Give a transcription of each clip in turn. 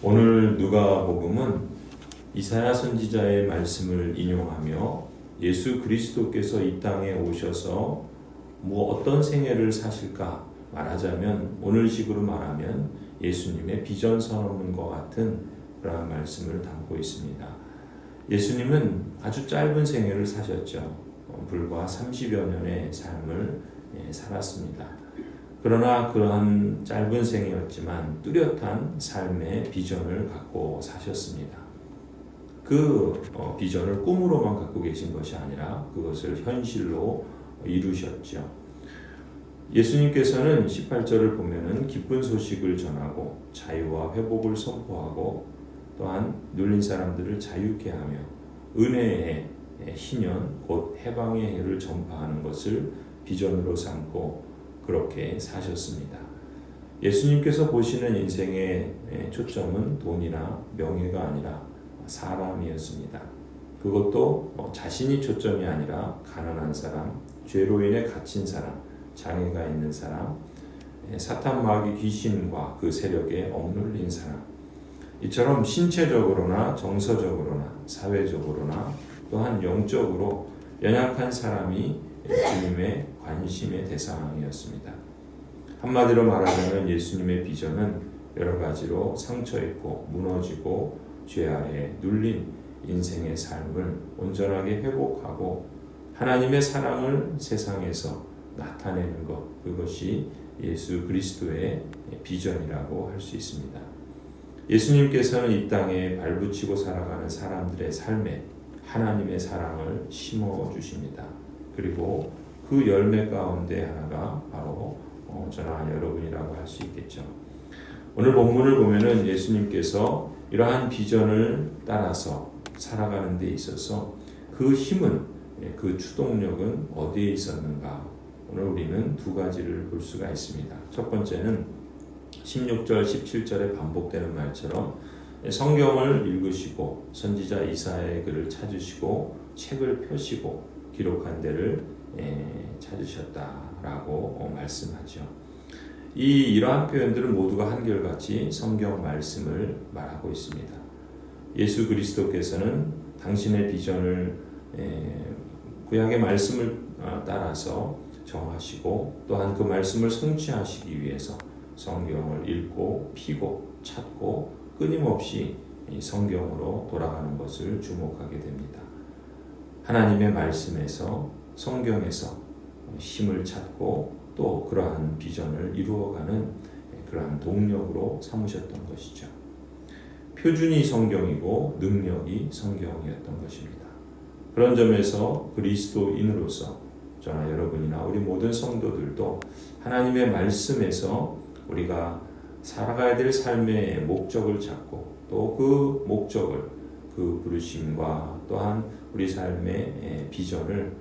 오늘 누가복음은 이사야 선지자의 말씀을 인용하며 예수 그리스도께서 이 땅에 오셔서 어떤 생애를 사실까 말하자면 오늘식으로 말하면 예수님의 비전 선언문과 같은 그러한 말씀을 담고 있습니다. 예수님은 아주 짧은 생애를 사셨죠. 불과 30여 년의 삶을 살았습니다. 그러나 그러한 짧은 생이었지만 뚜렷한 삶의 비전을 갖고 사셨습니다. 그 비전을 꿈으로만 갖고 계신 것이 아니라 그것을 현실로 이루셨죠. 예수님께서는 18절을 보면은 기쁜 소식을 전하고 자유와 회복을 선포하고 또한 눌린 사람들을 자유케 하며 은혜의 희년 곧 해방의 해를 전파하는 것을 비전으로 삼고 그렇게 사셨습니다. 예수님께서 보시는 인생의 초점은 돈이나 명예가 아니라 사람이었습니다. 그것도 자신이 초점이 아니라 가난한 사람, 죄로 인해 갇힌 사람, 장애가 있는 사람, 사탄 마귀 귀신과 그 세력에 억눌린 사람, 이처럼 신체적으로나 정서적으로나 사회적으로나 또한 영적으로 연약한 사람이 주님의 관심의 대상이었습니다. 한마디로 말하자면 예수님의 비전은 여러 가지로 상처 있고 무너지고 죄 아래 눌린 인생의 삶을 온전하게 회복하고 하나님의 사랑을 세상에서 나타내는 것, 그것이 예수 그리스도의 비전이라고 할 수 있습니다. 예수님께서는 이 땅에 발붙이고 살아가는 사람들의 삶에 하나님의 사랑을 심어 주십니다. 그리고 그 열매 가운데 하나가 바로 저나 여러분이라고 할 수 있겠죠. 오늘 본문을 보면은 예수님께서 이러한 비전을 따라서 살아가는 데 있어서 그 힘은, 그 추동력은 어디에 있었는가? 오늘 우리는 두 가지를 볼 수가 있습니다. 첫 번째는 16절, 17절에 반복되는 말처럼 성경을 읽으시고 선지자 이사야의 글을 찾으시고 책을 펴시고 기록한 데를 찾으셨다라고 말씀하죠. 이러한 표현들은 모두가 한결같이 성경 말씀을 말하고 있습니다. 예수 그리스도께서는 당신의 비전을 구약의 말씀을 따라서 정하시고 또한 그 말씀을 성취하시기 위해서 성경을 읽고 피고 찾고 끊임없이 성경으로 돌아가는 것을 주목하게 됩니다. 하나님의 말씀에서 성경에서 힘을 찾고 또 그러한 비전을 이루어가는 그러한 동력으로 삼으셨던 것이죠. 표준이 성경이고 능력이 성경이었던 것입니다. 그런 점에서 그리스도인으로서 저나 여러분이나 우리 모든 성도들도 하나님의 말씀에서 우리가 살아가야 될 삶의 목적을 찾고 또 그 목적을 그 부르심과 또한 우리 삶의 비전을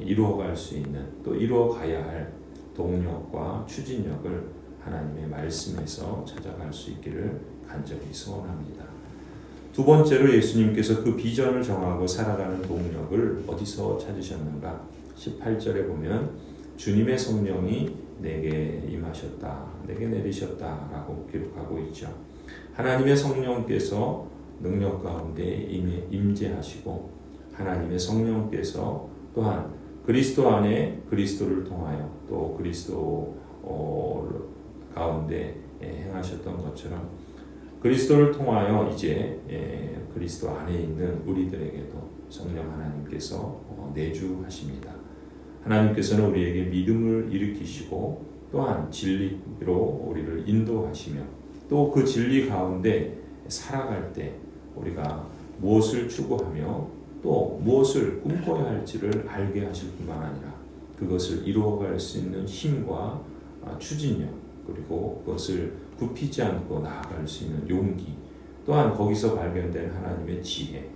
이루어갈 수 있는 또 이루어가야 할 동력과 추진력을 하나님의 말씀에서 찾아갈 수 있기를 간절히 소원합니다. 두 번째로 예수님께서 그 비전을 정하고 살아가는 동력을 어디서 찾으셨는가? 18절에 보면 주님의 성령이 내게 임하셨다, 내게 내리셨다라고 기록하고 있죠. 하나님의 성령께서 능력 가운데 임재하시고 하나님의 성령께서 또한 그리스도 안에 그리스도를 통하여 또 그리스도 가운데 행하셨던 것처럼 그리스도를 통하여 이제 그리스도 안에 있는 우리들에게도 성령 하나님께서 내주하십니다. 하나님께서는 우리에게 믿음을 일으키시고 또한 진리로 우리를 인도하시며 또 그 진리 가운데 살아갈 때 우리가 무엇을 추구하며 또 무엇을 꿈꿔야 할지를 알게 하실 뿐만 아니라 그것을 이루어갈 수 있는 힘과 추진력 그리고 그것을 굽히지 않고 나아갈 수 있는 용기 또한 거기서 발견된 하나님의 지혜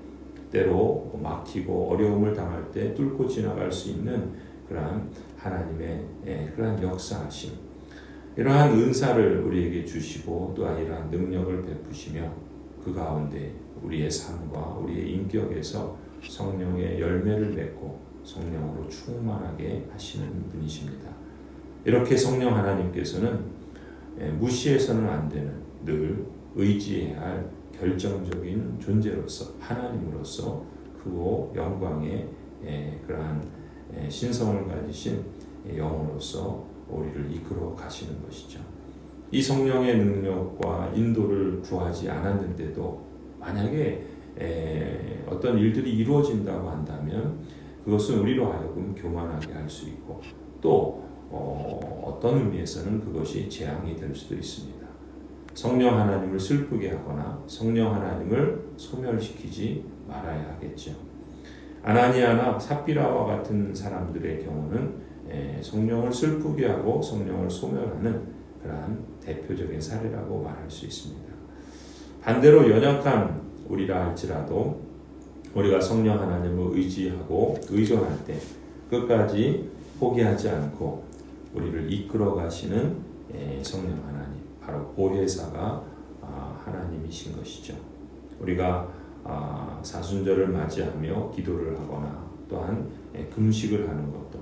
때로 막히고 어려움을 당할 때 뚫고 지나갈 수 있는 그러한 하나님의 그러한 역사하심 이러한 은사를 우리에게 주시고 또한 이러한 능력을 베푸시며 그 가운데 우리의 삶과 우리의 인격에서 성령의 열매를 맺고 성령으로 충만하게 하시는 분이십니다. 이렇게 성령 하나님께서는 무시해서는 안 되는 늘 의지해야 할 결정적인 존재로서 하나님으로서 크고 영광의 그러한 신성을 가지신 영으로서 우리를 이끌어 가시는 것이죠. 이 성령의 능력과 인도를 구하지 않았는데도 만약에 어떤 일들이 이루어진다고 한다면 그것은 우리로 하여금 교만하게 할 수 있고 또 어떤 의미에서는 그것이 재앙이 될 수도 있습니다. 성령 하나님을 슬프게 하거나 성령 하나님을 소멸시키지 말아야 하겠죠. 아나니아나 삽비라와 같은 사람들의 경우는 성령을 슬프게 하고 성령을 소멸하는 그러한 대표적인 사례라고 말할 수 있습니다. 반대로 연약한 우리라 할지라도 우리가 성령 하나님을 의지하고 의존할 때 끝까지 포기하지 않고 우리를 이끌어 가시는 성령 하나님, 바로 보혜사가 하나님이신 것이죠. 우리가 사순절을 맞이하며 기도를 하거나 또한 금식을 하는 것도,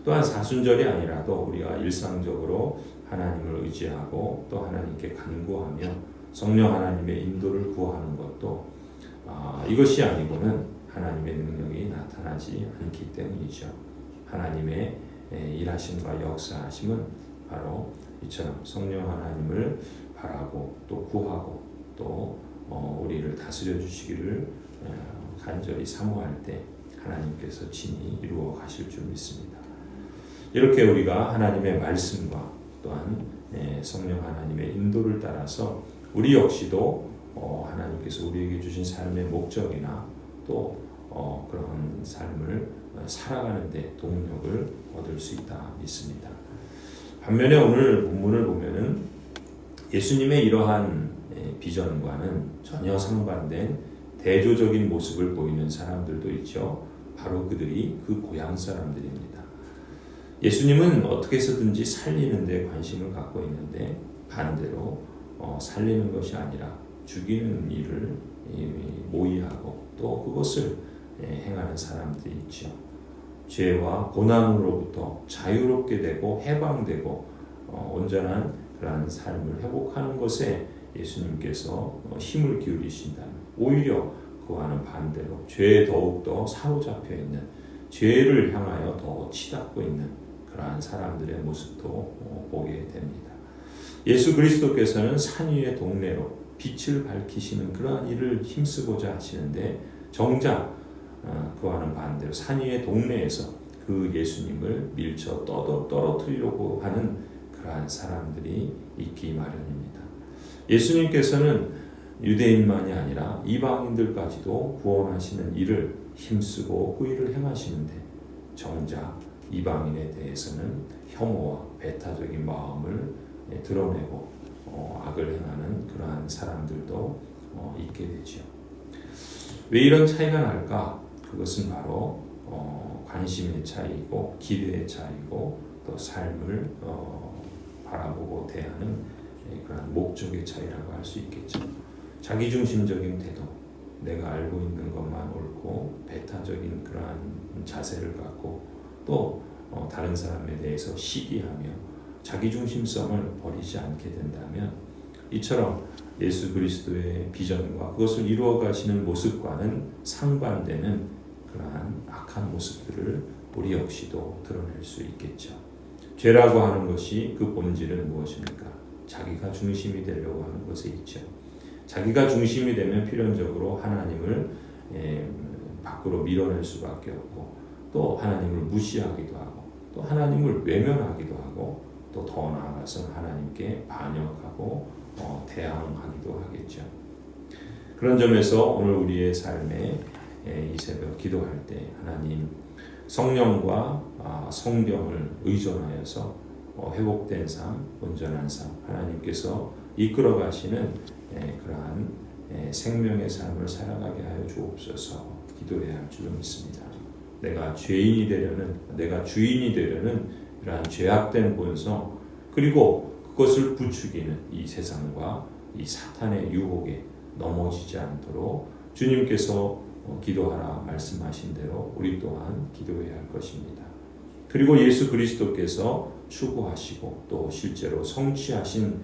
또한 사순절이 아니라도 우리가 일상적으로 하나님을 의지하고 또 하나님께 간구하며 성령 하나님의 인도를 구하는 것도 이것이 아니고는 하나님의 능력이 나타나지 않기 때문이죠. 하나님의 일하심과 역사하심은 바로 이처럼 성령 하나님을 바라고 또 구하고 또 우리를 다스려 주시기를 간절히 사모할 때 하나님께서 친히 이루어 가실 줄 믿습니다. 이렇게 우리가 하나님의 말씀과 또한 성령 하나님의 인도를 따라서 우리 역시도 하나님께서 우리에게 주신 삶의 목적이나 또 그런 삶을 살아가는 데 동력을 얻을 수 있다 믿습니다. 반면에 오늘 본문을 보면은 예수님의 이러한 비전과는 전혀 상반된 대조적인 모습을 보이는 사람들도 있죠. 바로 그들이 그 고향 사람들입니다. 예수님은 어떻게 해서든지 살리는 데 관심을 갖고 있는데 반대로 살리는 것이 아니라 죽이는 일을 모의하고 또 그것을 행하는 사람들이 있죠. 죄와 고난으로부터 자유롭게 되고 해방되고 온전한 그러한 삶을 회복하는 것에 예수님께서 힘을 기울이신다면 오히려 그와는 반대로 죄에 더욱더 사로잡혀 있는, 죄를 향하여 더 치닫고 있는 그러한 사람들의 모습도 보게 됩니다. 예수 그리스도께서는 산 위의 동네로 빛을 밝히시는 그러한 일을 힘쓰고자 하시는데 정작 그와는 반대로 산 위의 동네에서 그 예수님을 밀쳐 떨어뜨리려고 하는 그러한 사람들이 있기 마련입니다. 예수님께서는 유대인만이 아니라 이방인들까지도 구원하시는 일을 힘쓰고 그 일을 행하시는데 정작 이방인에 대해서는 혐오와 배타적인 마음을 드러내고 악을 행하는 그러한 사람들도 있게 되죠. 왜 이런 차이가 날까? 그것은 바로 관심의 차이고 기대의 차이고 또 삶을 바라보고 대하는 그런 목적의 차이라고 할 수 있겠죠. 자기중심적인 태도, 내가 알고 있는 것만 옳고 배타적인 그러한 자세를 갖고 또 다른 사람에 대해서 시기하며 자기중심성을 버리지 않게 된다면 이처럼 예수 그리스도의 비전과 그것을 이루어 가시는 모습과는 상반되는 그러한 악한 모습들을 우리 역시도 드러낼 수 있겠죠. 죄라고 하는 것이 그 본질은 무엇입니까? 자기가 중심이 되려고 하는 것에 있죠. 자기가 중심이 되면 필연적으로 하나님을 밖으로 밀어낼 수밖에 없고 또 하나님을 무시하기도 하고 또 하나님을 외면하기도 하고 또 더 나아가서 하나님께 반역하고 대항하기도 하겠죠. 그런 점에서 오늘 우리의 삶에 이 새벽 기도할 때 하나님 성령과 성경을 의존하여서 회복된 삶, 온전한 삶, 하나님께서 이끌어 가시는 그러한 생명의 삶을 살아가게 하여 주옵소서 기도해야 할 줄로 믿습니다. 내가 죄인이 되려는, 내가 주인이 되려는 이러한 죄악된 본성 그리고 그것을 부추기는 이 세상과 이 사탄의 유혹에 넘어지지 않도록 주님께서 기도하라 말씀하신 대로 우리 또한 기도해야 할 것입니다. 그리고 예수 그리스도께서 추구하시고 또 실제로 성취하신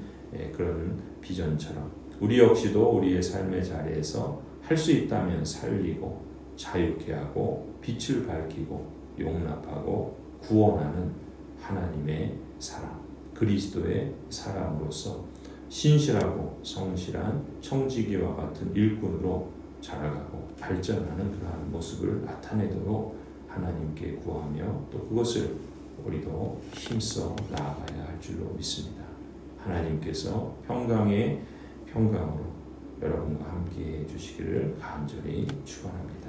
그런 비전처럼 우리 역시도 우리의 삶의 자리에서 할 수 있다면 살리고 자유케 하고 빛을 밝히고 용납하고 구원하는 하나님의 사람, 그리스도의 사람으로서 신실하고 성실한 청지기와 같은 일꾼으로 자라가고 발전하는 그러한 모습을 나타내도록 하나님께 구하며 또 그것을 우리도 힘써 나아가야 할 줄로 믿습니다. 하나님께서 평강의 평강으로 여러분과 함께 해주시기를 간절히 축원합니다.